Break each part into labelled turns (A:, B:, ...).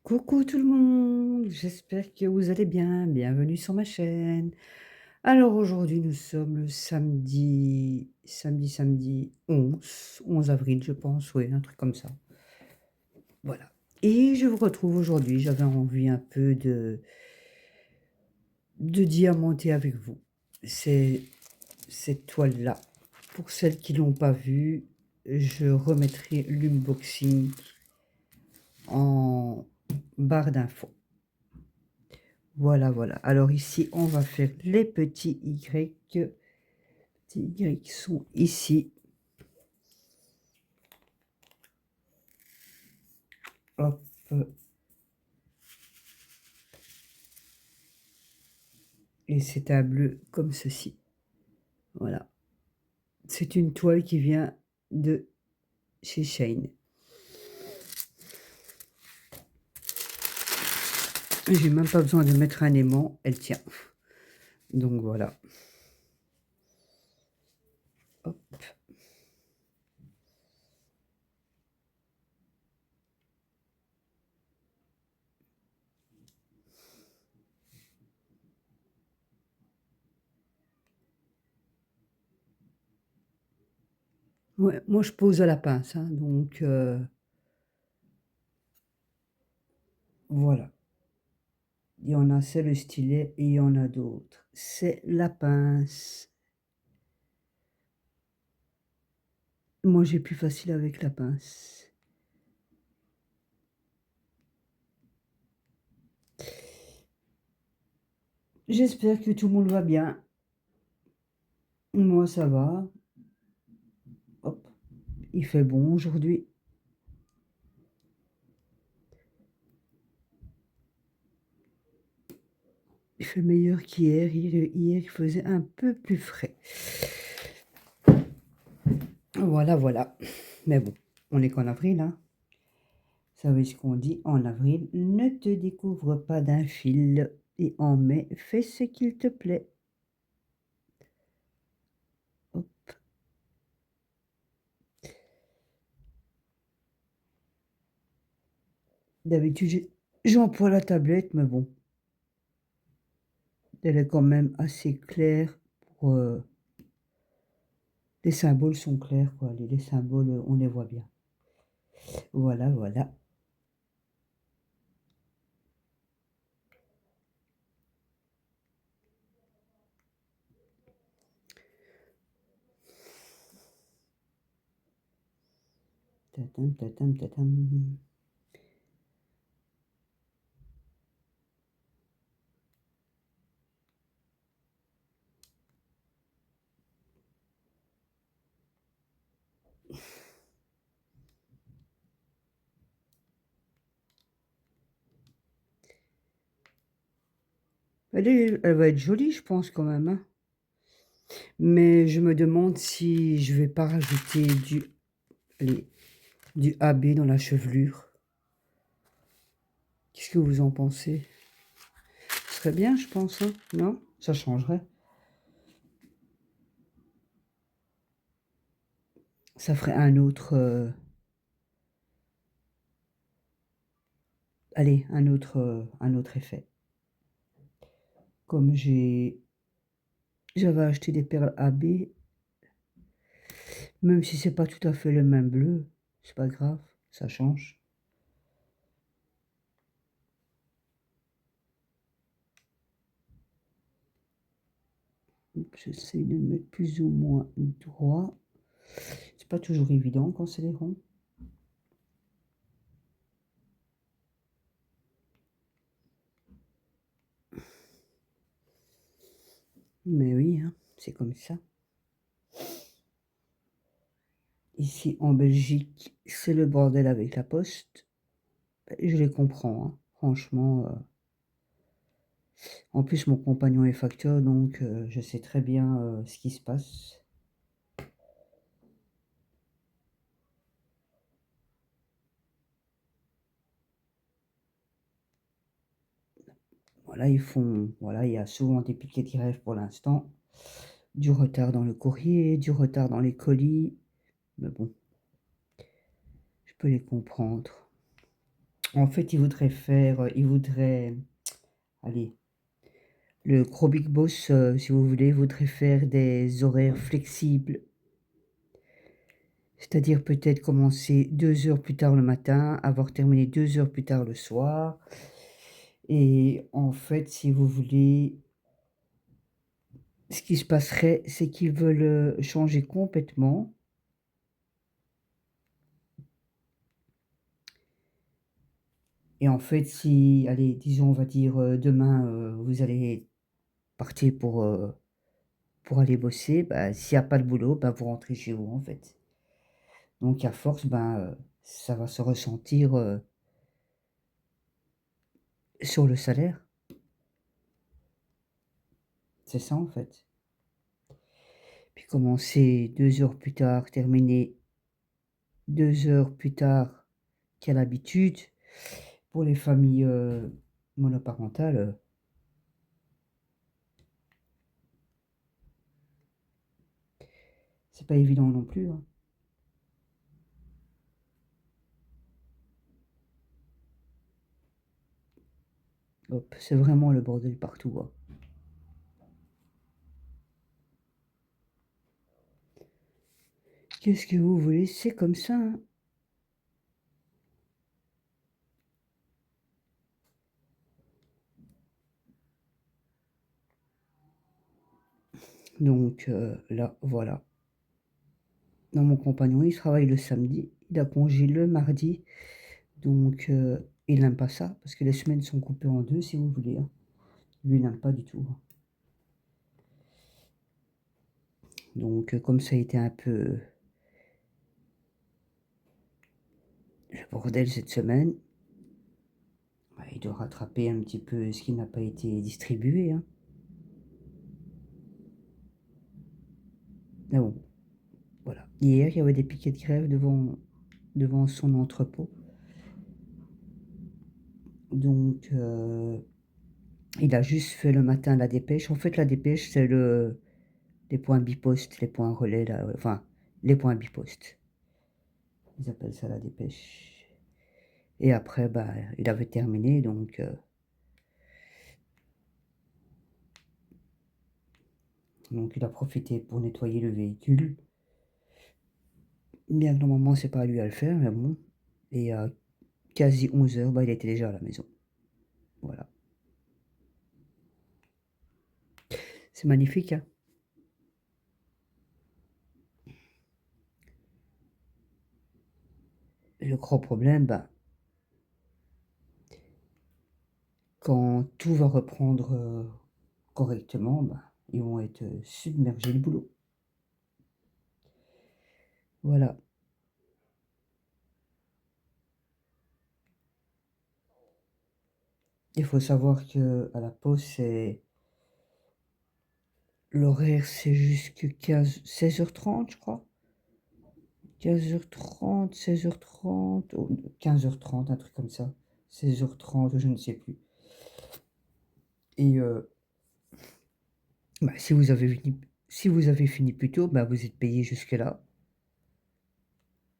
A: Coucou tout le monde, j'espère que vous allez bien. Bienvenue sur ma chaîne. Alors aujourd'hui, nous sommes le samedi 11 avril, je pense, oui, un truc comme ça. Voilà. Et je vous retrouve aujourd'hui. J'avais envie un peu de diamanter avec vous. C'est cette toile-là. Pour celles qui l'ont pas vue, je remettrai l'unboxing en barre d'infos. Voilà, voilà. Alors ici, on va faire les petits Y. Les petits Y sont ici. Hop. Et c'est un bleu comme ceci. Voilà. C'est une toile qui vient de chez Shane. J'ai même pas besoin de mettre un aimant, elle tient. Donc voilà. Hop. Ouais, moi je pose à la pince, hein, donc voilà. Il y en a, c'est le stylet, et il y en a d'autres. C'est la pince. Moi j'ai plus facile avec la pince. J'espère que tout le monde va bien. Moi ça va. Hop. Il fait bon aujourd'hui. Il fait meilleur qu'hier. Hier, il faisait un peu plus frais. Voilà, voilà. Mais bon, on est qu'en avril, hein. Vous savez ce qu'on dit en avril? Ne te découvre pas d'un fil. Et en mai, fais ce qu'il te plaît. Hop. D'habitude, j'emploie la tablette, mais bon, elle est quand même assez claire pour... les symboles sont clairs, quoi. Les symboles, on les voit bien. Voilà, voilà. Tatam, tatam, tatam. Elle va être jolie, je pense, quand même, hein. Mais je me demande si je vais pas rajouter allez, du AB dans la chevelure. Qu'est-ce que vous en pensez? Ce serait bien, je pense, hein, non? Ça changerait. Ça ferait allez, un autre effet. Comme j'avais acheté des perles AB, même si c'est pas tout à fait le même bleu, c'est pas grave, ça change. J'essaie de mettre plus ou moins droit. C'est pas toujours évident quand c'est les ronds. Mais oui, hein, c'est comme ça. Ici en Belgique, c'est le bordel avec la poste. Je les comprends, hein, franchement. En plus, mon compagnon est facteur, donc je sais très bien ce qui se passe. Voilà, voilà, il y a souvent des piquets qui rêvent pour l'instant. Du retard dans le courrier, du retard dans les colis. Mais bon, je peux les comprendre. En fait, il voudrait, allez, le gros big boss, si vous voulez, voudrait faire des horaires flexibles. C'est-à-dire peut-être commencer 2 heures plus tard le matin, avoir terminé 2 heures plus tard le soir. Et en fait, si vous voulez, ce qui se passerait, c'est qu'ils veulent, changer complètement. Et en fait, si, allez, disons, on va dire, demain, vous allez partir pour aller bosser, bah, s'il y a pas de boulot, bah, vous rentrez chez vous, en fait. Donc à force, ben, ça va se ressentir, sur le salaire. C'est ça, en fait. Puis commencer 2 heures plus tard, terminer 2 heures plus tard qu'à l'habitude, pour les familles, monoparentales, c'est pas évident non plus, hein. Hop, c'est vraiment le bordel partout, hein. Qu'est-ce que vous voulez? C'est comme ça, hein. Donc là, voilà. Non, mon compagnon, il travaille le samedi, il a congé le mardi, donc il n'aime pas ça parce que les semaines sont coupées en 2 si vous voulez, hein. Lui, il n'aime pas du tout, hein. Donc comme ça a été un peu le bordel cette semaine, bah, il doit rattraper un petit peu ce qui n'a pas été distribué, hein. Mais bon, voilà. Hier, il y avait des piquets de grève devant son entrepôt. Donc il a juste fait le matin la dépêche. En fait, la dépêche, c'est les points biposte, les points relais, là, enfin, les points biposte. Ils appellent ça la dépêche. Et après, bah, il avait terminé, donc il a profité pour nettoyer le véhicule. Bien, normalement, c'est pas à lui à le faire, mais bon. Et à quasi 11 heures, bah, il était déjà à la maison. Voilà. C'est magnifique, hein. Et le gros problème, bah, quand tout va reprendre correctement, bah, ils vont être submergés de boulot. Voilà. Il faut savoir que à la pause, c'est l'horaire, c'est jusque 16h30, je crois. 15h30, 16h30, ou 15h30, un truc comme ça. 16h30, je ne sais plus. Et bah, si vous avez fini plus tôt, bah, vous êtes payé jusque-là.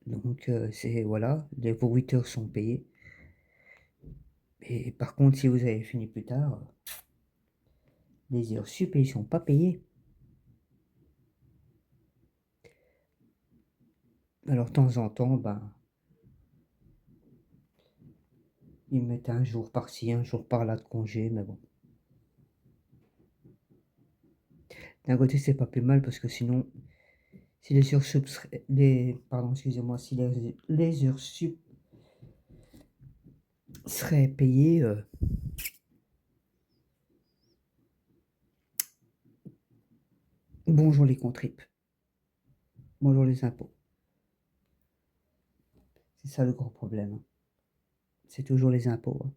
A: Donc c'est voilà, vos 8 heures sont payées. Et par contre, si vous avez fini plus tard, les heures sup, ils sont pas payées. Alors de temps en temps, ben, ils mettent un jour par-ci, un jour par-là de congé, mais bon. D'un côté, c'est pas plus mal parce que sinon, si les heures sup pardon, excusez-moi, si les heures sup seraient payées, bonjour les contribs, bonjour les impôts. C'est ça le gros problème, hein. C'est toujours les impôts, hein.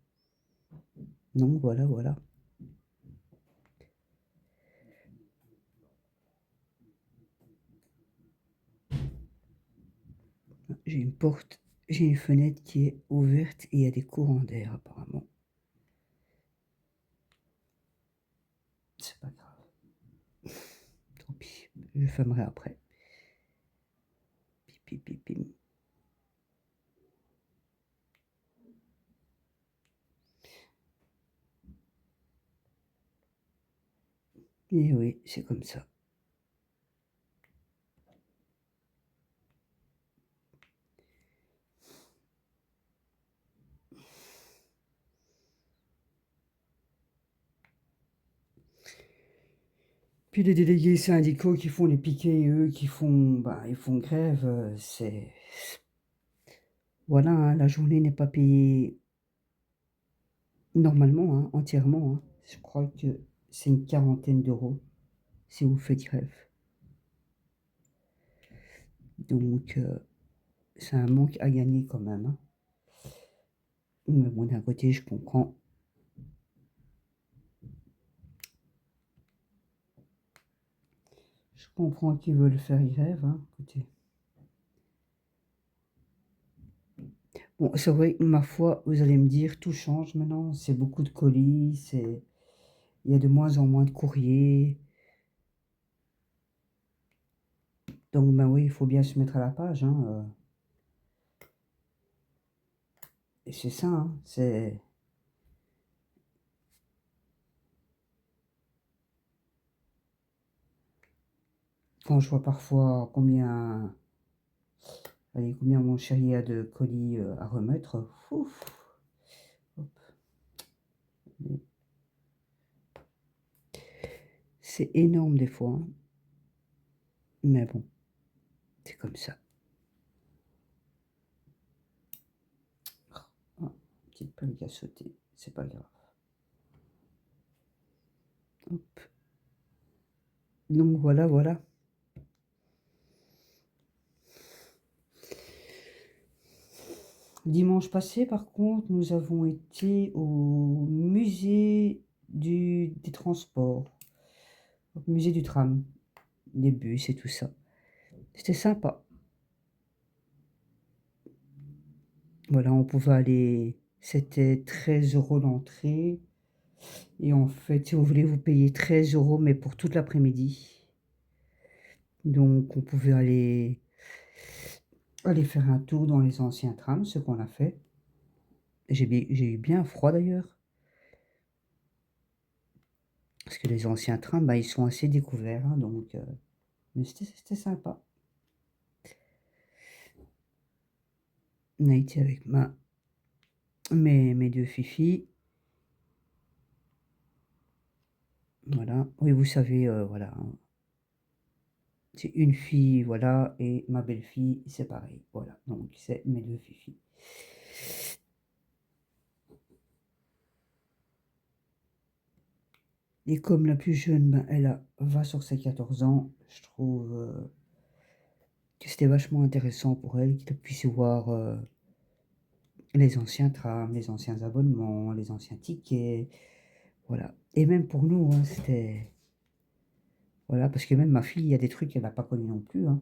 A: Donc voilà, voilà. J'ai une porte, j'ai une fenêtre qui est ouverte et il y a des courants d'air apparemment. C'est pas grave. Tant pis, je fermerai après. Pip, pip, pip, pip. Et oui, c'est comme ça. Puis les délégués syndicaux qui font les piquets, eux, qui font, bah, ils font grève, c'est voilà, hein, la journée n'est pas payée normalement, hein, entièrement, hein. Je crois que c'est une quarantaine d'euros si vous faites grève. Donc c'est un manque à gagner quand même, hein. Mais bon, d'un côté, je comprends. Je comprends qu'ils veulent faire grève, hein, écoutez. Bon, c'est vrai, ma foi, vous allez me dire, tout change maintenant, c'est beaucoup de colis, il y a de moins en moins de courriers. Donc, ben oui, il faut bien se mettre à la page, hein, et c'est ça, hein, c'est quand je vois parfois combien mon chéri a de colis, à remettre, ouf, hop, mais c'est énorme des fois, hein, mais bon, c'est comme ça. Ah, petite plaque qui a sauté, c'est pas grave. Hop, donc voilà, voilà. Dimanche passé, par contre, nous avons été au musée des transports, au musée du tram, des bus et tout ça. C'était sympa. Voilà, on pouvait aller, c'était 13 € l'entrée. Et en fait, si vous voulez, vous payez 13 € mais pour toute l'après-midi. Donc on pouvait aller faire un tour dans les anciens trams, ce qu'on a fait. J'ai eu bien froid d'ailleurs, parce que les anciens trams, bah, ils sont assez découverts, hein, donc mais c'était sympa. On a été avec mes 2 filles. Voilà. Oui, vous savez, voilà, hein, c'est une fille, voilà, et ma belle-fille, c'est pareil, voilà. Donc c'est mes 2 filles. Et comme la plus jeune, ben, va sur ses 14 ans, je trouve que c'était vachement intéressant pour elle qu'elle puisse voir les anciens trams, les anciens abonnements, les anciens tickets, voilà. Et même pour nous, hein, c'était... Voilà, parce que même ma fille, il y a des trucs qu'elle n'a pas connus non plus, hein.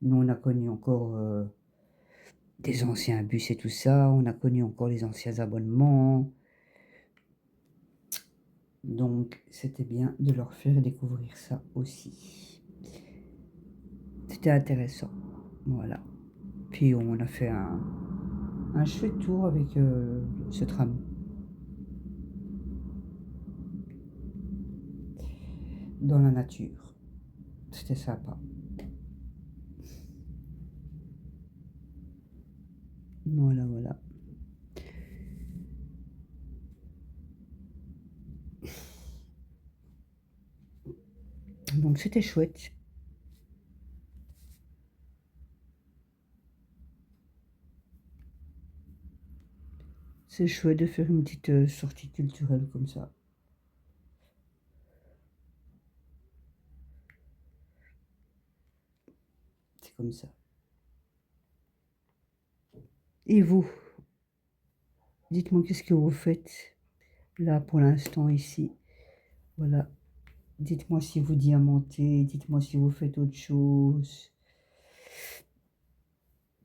A: Nous, on a connu encore des anciens bus et tout ça, on a connu encore les anciens abonnements. Donc, c'était bien de leur faire découvrir ça aussi. C'était intéressant, voilà. Puis on a fait un chouette tour avec ce tram. Dans la nature. C'était sympa. Voilà, voilà. Donc c'était chouette. C'est chouette de faire une petite sortie culturelle comme ça. C'est comme ça. Et vous, dites-moi qu'est-ce que vous faites là pour l'instant ici. Voilà. Dites-moi si vous diamantez, dites-moi si vous faites autre chose.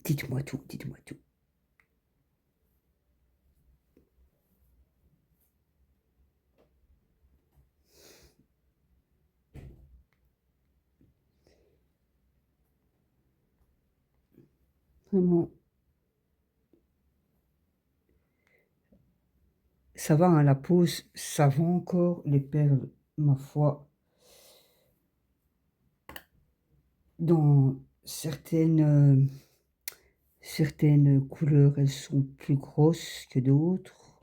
A: Dites-moi tout, dites-moi tout. Vraiment, ça va, hein, la pause, ça va encore, les perles, ma foi. Dans certaines couleurs, elles sont plus grosses que d'autres.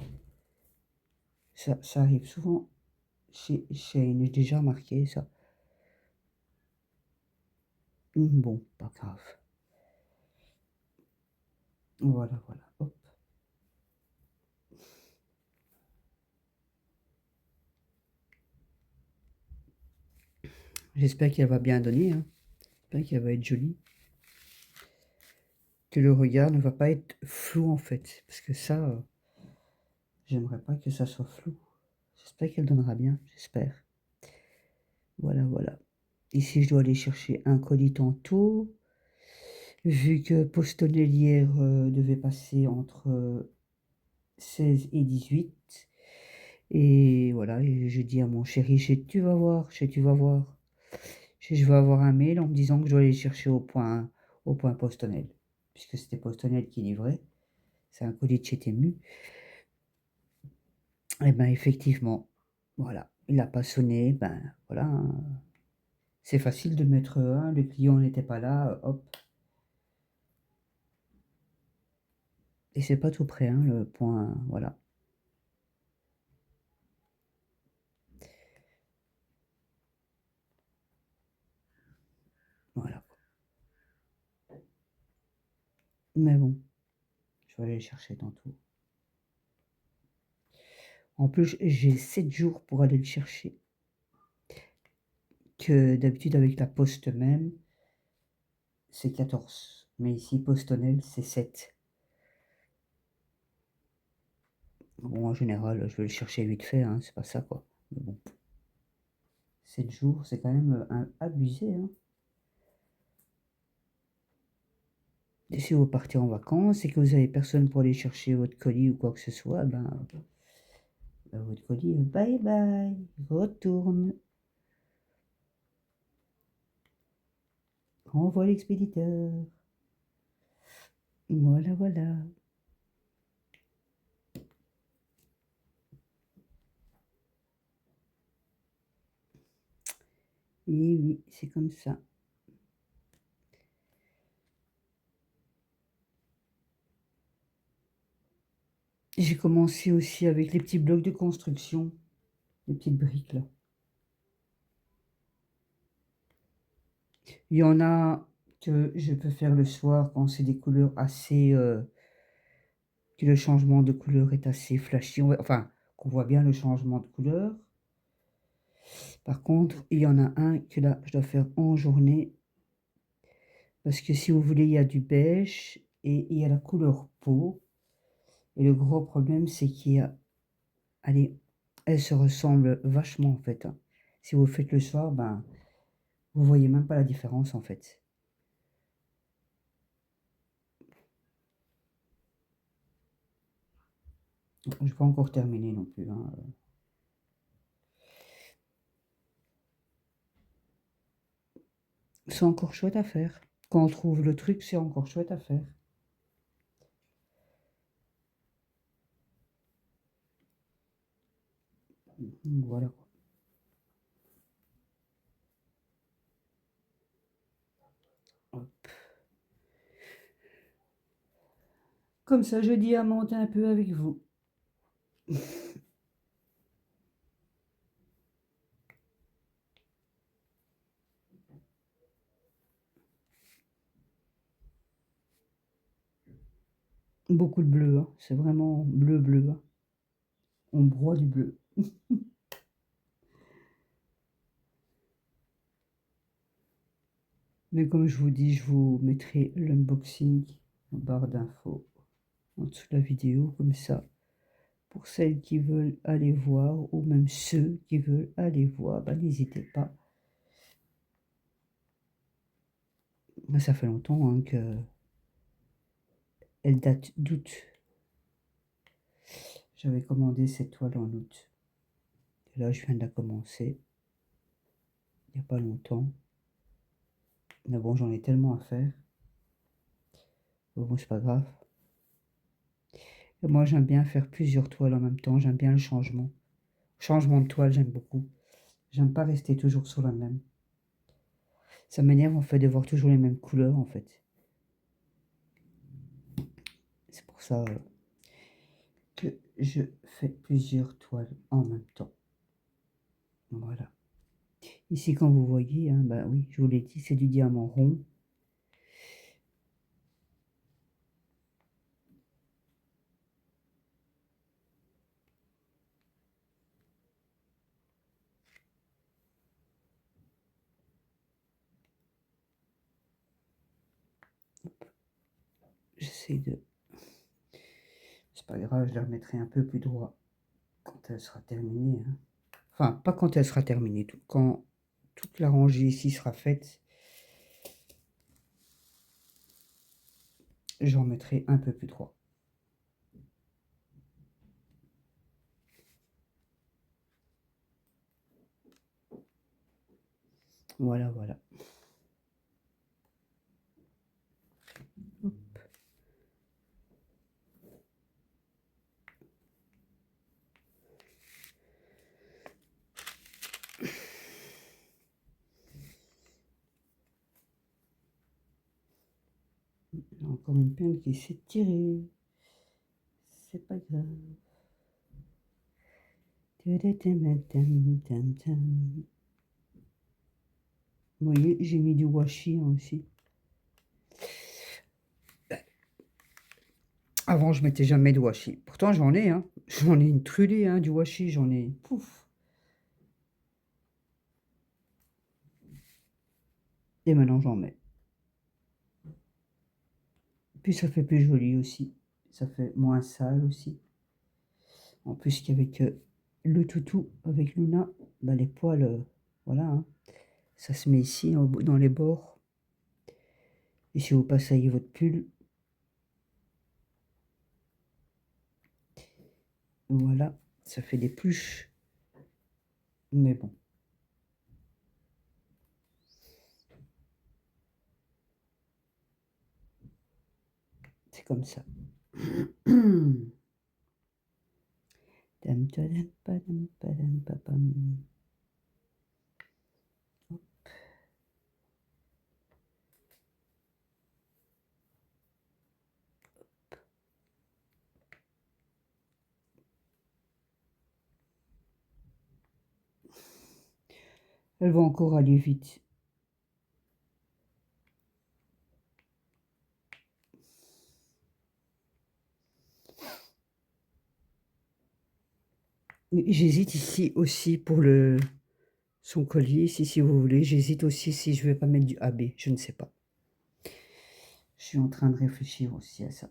A: Ça arrive souvent chez Shein, j'ai déjà remarqué ça. Bon, pas grave. Voilà, voilà, hop. J'espère qu'elle va bien donner, hein. J'espère qu'elle va être jolie. Que le regard ne va pas être flou, en fait, parce que ça, j'aimerais pas que ça soit flou. J'espère qu'elle donnera bien, j'espère. Voilà, voilà. Ici, je dois aller chercher un colis tantôt. Vu que Postonnelière devait passer entre 16 et 18. Et voilà, et je dis à mon chéri, tu vas voir, tu vas voir. Je vais avoir un mail en me disant que je dois aller chercher au point PostNL. Puisque c'était PostNL qui livrait. C'est un colis de chez Temu. Et ben effectivement, voilà, il n'a pas sonné, ben voilà, hein. C'est facile de mettre un, le client n'était pas là, hop. Et c'est pas tout près, hein, le point, voilà. Voilà. Mais bon, je vais aller le chercher tantôt. En plus, j'ai 7 jours pour aller le chercher. Que d'habitude, avec la poste même, c'est 14. Mais ici, PostNL, c'est 7. Bon, en général, je vais le chercher vite fait, hein, c'est pas ça, quoi. Mais bon, 7 jours, c'est quand même abusé, hein. Et si vous partez en vacances et que vous avez personne pour aller chercher votre colis ou quoi que ce soit, votre colis, bye bye, retourne. Renvoie l'expéditeur. Voilà, voilà. Et oui, c'est comme ça. J'ai commencé aussi avec les petits blocs de construction, les petites briques là. Il y en a que je peux faire le soir quand c'est des couleurs assez, que le changement de couleur est assez flashy, enfin, qu'on voit bien le changement de couleur. Par contre, il y en a un que là, je dois faire en journée. Parce que si vous voulez, il y a du beige et il y a la couleur peau. Et le gros problème, c'est qu'il y a, allez, elles se ressemblent vachement en fait, hein. Si vous le faites le soir, ben, vous voyez même pas la différence en fait. Je vais pas encore terminer non plus, hein. C'est encore chouette à faire. Quand on trouve le truc, c'est encore chouette à faire. Voilà. Hop. Comme ça, je diamante un peu avec vous. Beaucoup de bleu, hein. C'est vraiment bleu, bleu, hein. On broie du bleu. Mais comme je vous dis, je vous mettrai l'unboxing en barre d'infos en dessous de la vidéo, comme ça, pour celles qui veulent aller voir, ou même ceux qui veulent aller voir, bah, n'hésitez pas. Moi, ça fait longtemps hein, que elle date d'août. J'avais commandé cette toile en août. Et là, je viens de la commencer. Il n'y a pas longtemps. Mais bon, j'en ai tellement à faire. Bon, c'est pas grave. Et moi, j'aime bien faire plusieurs toiles en même temps. J'aime bien le changement. Changement de toile, j'aime beaucoup. J'aime pas rester toujours sur la même. Ça m'énerve en fait de voir toujours les mêmes couleurs en fait. C'est pour ça que je fais plusieurs toiles en même temps. Voilà. Ici, quand vous voyez, hein, bah oui, je vous l'ai dit, c'est du diamant rond. J'essaie de... C'est pas grave, je la remettrai un peu plus droit quand elle sera terminée. Hein. Enfin, pas quand elle sera terminée, quand toute la rangée ici sera faite, j'en mettrai un peu plus droit. Voilà, voilà. Hop. J'ai encore une peine qui s'est tirée. C'est pas grave. Vous voyez, j'ai mis du washi aussi. Avant, je mettais jamais de washi. Pourtant, j'en ai, hein. J'en ai une trulée, hein, du washi. J'en ai... Pouf. Et maintenant, j'en mets. Puis, ça fait plus joli aussi. Ça fait moins sale aussi. En plus qu'avec le toutou, avec Luna, bah, les poils, voilà, hein. Ça se met ici, dans les bords. Et si vous passez votre pull, voilà, ça fait des pluches. Mais bon. C'est comme ça. Elle va encore aller vite. J'hésite ici aussi pour son collier, ici, si vous voulez. J'hésite aussi si je vais pas mettre du AB. Je ne sais pas. Je suis en train de réfléchir aussi à ça.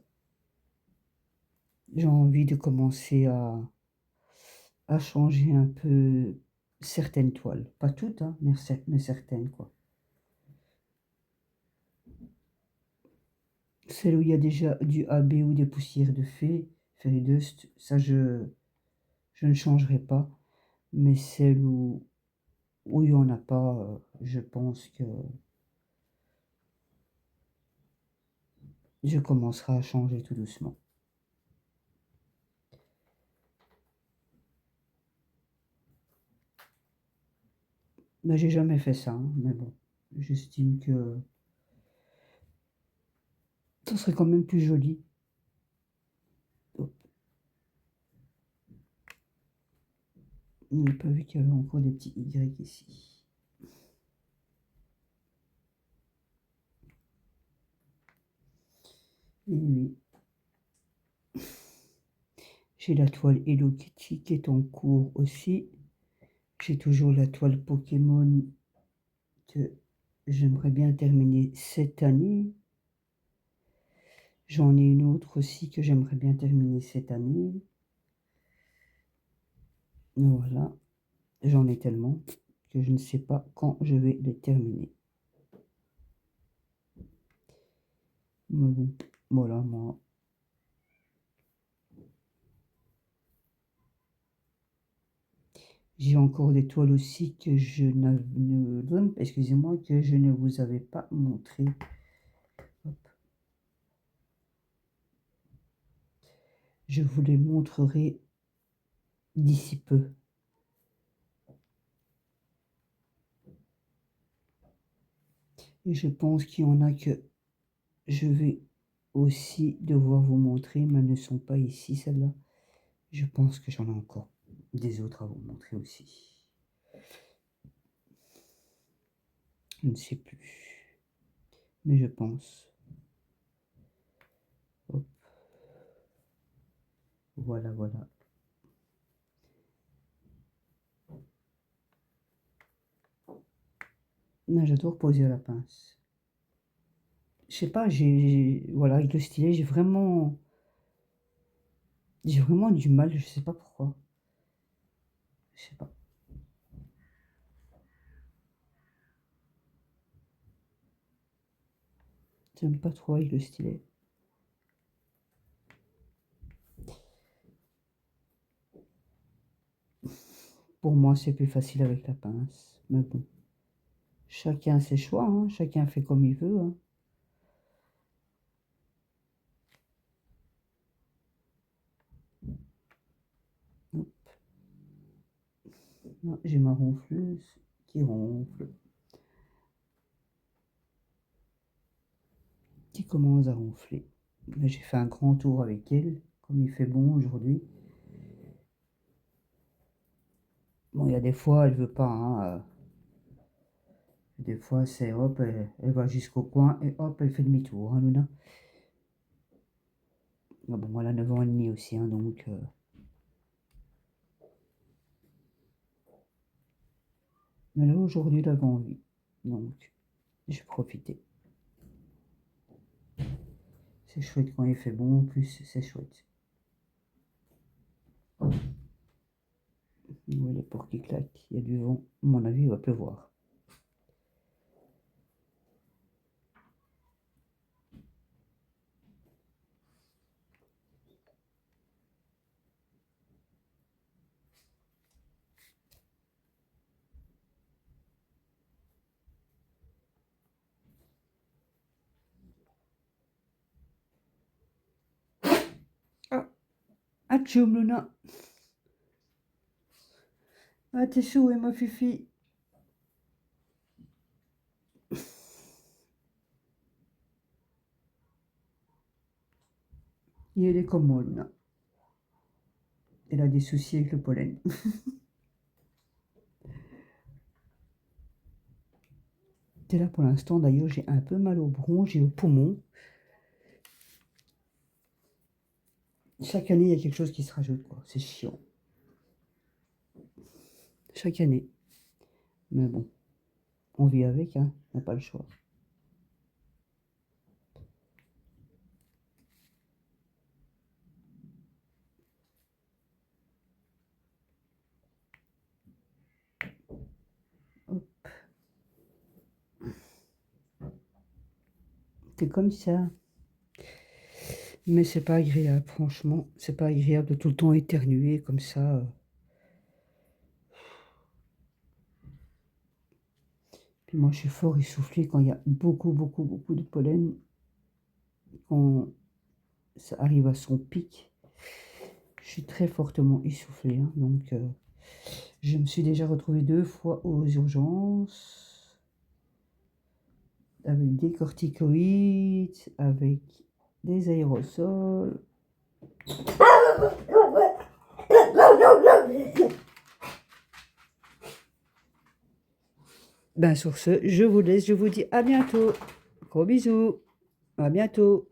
A: J'ai envie de commencer à changer un peu certaines toiles. Pas toutes, hein, mais certaines, quoi. Celle où il y a déjà du AB ou des poussières de fairy dust, ça je ne changerai pas. Mais celle où il n'y en a pas, je pense que je commencerai à changer tout doucement. Mais j'ai jamais fait ça, hein, mais bon, j'estime que ça serait quand même plus joli. Hop. On n'a pas vu qu'il y avait encore des petits Y ici. Et oui. J'ai la toile Hello Kitty qui est en cours aussi. J'ai toujours la toile Pokémon que j'aimerais bien terminer cette année. J'en ai une autre aussi que j'aimerais bien terminer cette année. Voilà. J'en ai tellement que je ne sais pas quand je vais les terminer. Mais bon, voilà, moi. J'ai encore des toiles aussi que excusez-moi, que je ne vous avais pas montré. Hop. Je vous les montrerai d'ici peu. Et je pense qu'il y en a que je vais aussi devoir vous montrer, mais elles ne sont pas ici, celles-là. Je pense que j'en ai encore des autres à vous montrer aussi. Je ne sais plus. Mais je pense. Hop. Voilà, voilà. Non, j'adore poser à la pince. Je sais pas, voilà, avec le stylet, j'ai vraiment du mal, je sais pas pourquoi. Je sais pas. J'aime pas trop avec le stylet. Pour moi, c'est plus facile avec la pince. Mais bon, chacun ses choix, hein. Chacun fait comme il veut, hein. Hop. Non, j'ai ma ronfleuse qui ronfle, qui commence à ronfler. Là, j'ai fait un grand tour avec elle, comme il fait bon aujourd'hui. Bon, il y a des fois, elle veut pas, hein. Des fois, c'est hop, elle va jusqu'au coin et hop, elle fait demi-tour, hein, Luna. Ah bon, elle a 9 ans et demi aussi, hein, donc... Mais là, aujourd'hui, elle avait envie. Donc, j'ai profité. C'est chouette quand il fait bon, en plus, c'est chouette. Vous voyez les portes qui claquent, il y a du vent. À mon avis, il va pleuvoir. Ah, atchoum, Luna. Ah, t'es chaud, et ma fifi. Et elle est comme moi, Luna. Elle a des soucis avec le pollen. T'es là pour l'instant, d'ailleurs, j'ai un peu mal au bronche et au poumon. Chaque année, il y a quelque chose qui se rajoute, quoi. C'est chiant. Chaque année. Mais bon, on vit avec, hein. On n'a pas le choix. Hop. C'est comme ça. Mais c'est pas agréable, franchement. C'est pas agréable de tout le temps éternuer comme ça. Puis moi, je suis fort essoufflé quand il y a beaucoup, beaucoup, beaucoup de pollen. Quand ça arrive à son pic, je suis très fortement essoufflé, hein. Donc, je me suis déjà retrouvée 2 fois aux urgences avec des corticoïdes, avec des aérosols. Ben sur ce, je vous laisse, je vous dis à bientôt. Gros bisous, à bientôt.